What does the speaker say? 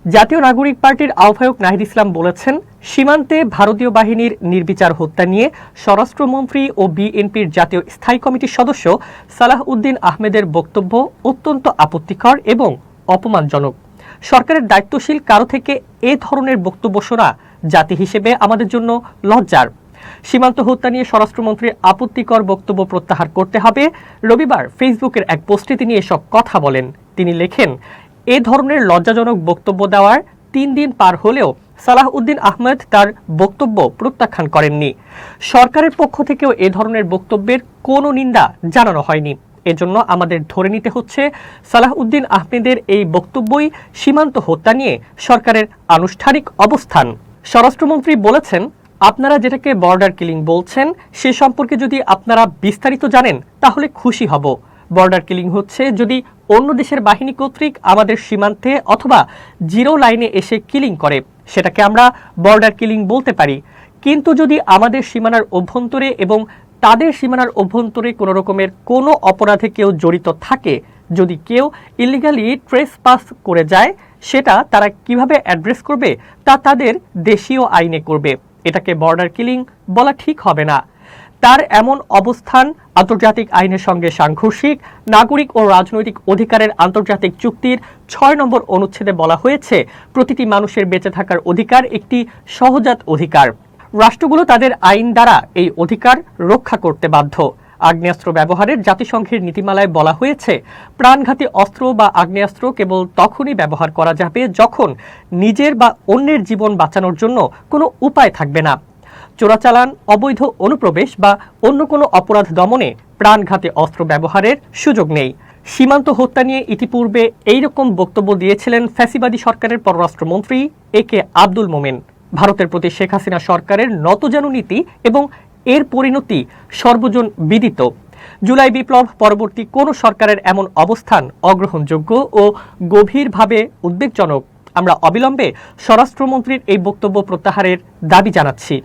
জাতীয় নাগরিক পার্টির আহ্বায়ক নাহিদ ইসলাম বলেছেন, সীমান্তে ভারতীয় বাহিনীর নির্বিচার হত্যা নিয়ে স্বরাষ্ট্রমন্ত্রী ও বিএনপির জাতীয় স্থায়ী কমিটির সদস্য সালাহ উদ্দিন আহমেদের বক্তব্য অত্যন্ত আপত্তিকর এবং অপমানজনক। সরকারের দায়িত্বশীল কারো থেকে এ ধরনের বক্তব্য শোনা জাতি হিসেবে আমাদের জন্য লজ্জার। সীমান্ত হত্যা নিয়ে স্বরাষ্ট্রমন্ত্রীর আপত্তিকর বক্তব্য প্রত্যাহার করতে হবে। রবিবার ফেসবুকের এক পোস্টে তিনি এসব কথা বলেন। তিনি লেখেন, এ ধরনের লজ্জাজনক বক্তব্য দেওয়ার ৩ দিন পার হলেও সালাহ উদ্দিন আহমেদ তার বক্তব্য প্রত্যাখ্যান করেননি। সরকারের পক্ষ থেকেও এ ধরনের বক্তব্যের কোনো নিন্দা জানানো হয়নি। এজন্য আমাদের ধরে নিতে হচ্ছে সালাহ উদ্দিন আহমেদের এই বক্তব্যই সীমান্ত হত্যা নিয়ে সরকারের আনুষ্ঠানিক অবস্থান। স্বরাষ্ট্রমন্ত্রী বলেছেন, আপনারা যেটাকে বর্ডার কিলিং বলছেন সে সম্পর্কে যদি আপনারা বিস্তারিত জানেন তাহলে খুশি হব। বর্ডার কিলিং হচ্ছে যদি অন্য দেশের বাহিনী কর্তৃক আমাদের সীমান্তে অথবা জিরো লাইনে এসে কিলিং করে, সেটাকে আমরা বর্ডার কিলিং বলতে পারি। কিন্তু যদি আমাদের সীমানার অভ্যন্তরে এবং তাদের সীমানার অভ্যন্তরে কোনো রকমের কোনো অপরাধে কেউ জড়িত থাকে, যদি কেউ ইলিগালি ট্রেসপাস করে যায়, সেটা তারা কিভাবে অ্যাড্রেস করবে তা তাদের দেশীয় আইনে করবে। এটাকে বর্ডার কিলিং বলা ঠিক হবে না। তার এমন অবস্থান আন্তর্জাতিক আইনের সঙ্গে সাংঘর্ষিক। নাগরিক ও রাজনৈতিক অধিকারের আন্তর্জাতিক চুক্তির ৬ নম্বর অনুচ্ছেদে বলা হয়েছে, প্রতিটি মানুষের বেঁচে থাকার অধিকার একটি সহজাত অধিকার। রাষ্ট্রগুলো তাদের আইন দ্বারা এই অধিকার রক্ষা করতে বাধ্য। আগ্নেয়াস্ত্র ব্যবহারের জাতিসংঘের নীতিমালায় বলা হয়েছে, প্রাণঘাতী অস্ত্র বা আগ্নেয়াস্ত্র কেবল তখনই ব্যবহার করা যাবে যখন নিজের বা অন্যের জীবন বাঁচানোর জন্য কোনো উপায় থাকবে না। চোরাচালান, অবৈধ অনুপ্রবেশ বা অন্য কোনো অপরাধ দমনে প্রাণঘাতী অস্ত্র ব্যবহারের সুযোগ নেই। সীমান্ত হত্যা নিয়ে ইতিপূর্বে এইরকম বক্তব্য দিয়েছিলেন ফ্যাসিবাদী সরকারের পররাষ্ট্রমন্ত্রী একে আব্দুল মোমেন। ভারতের প্রতি শেখ হাসিনা সরকারের নতজানু নীতি এবং এর পরিণতি সর্বজন বিদিত। জুলাই বিপ্লব পরবর্তী কোন সরকারের এমন অবস্থান অগ্রহণযোগ্য ও গভীরভাবে উদ্বেগজনক। আমরা অবিলম্বে স্বরাষ্ট্রমন্ত্রীর এই বক্তব্য প্রত্যাহারের দাবি জানাচ্ছি।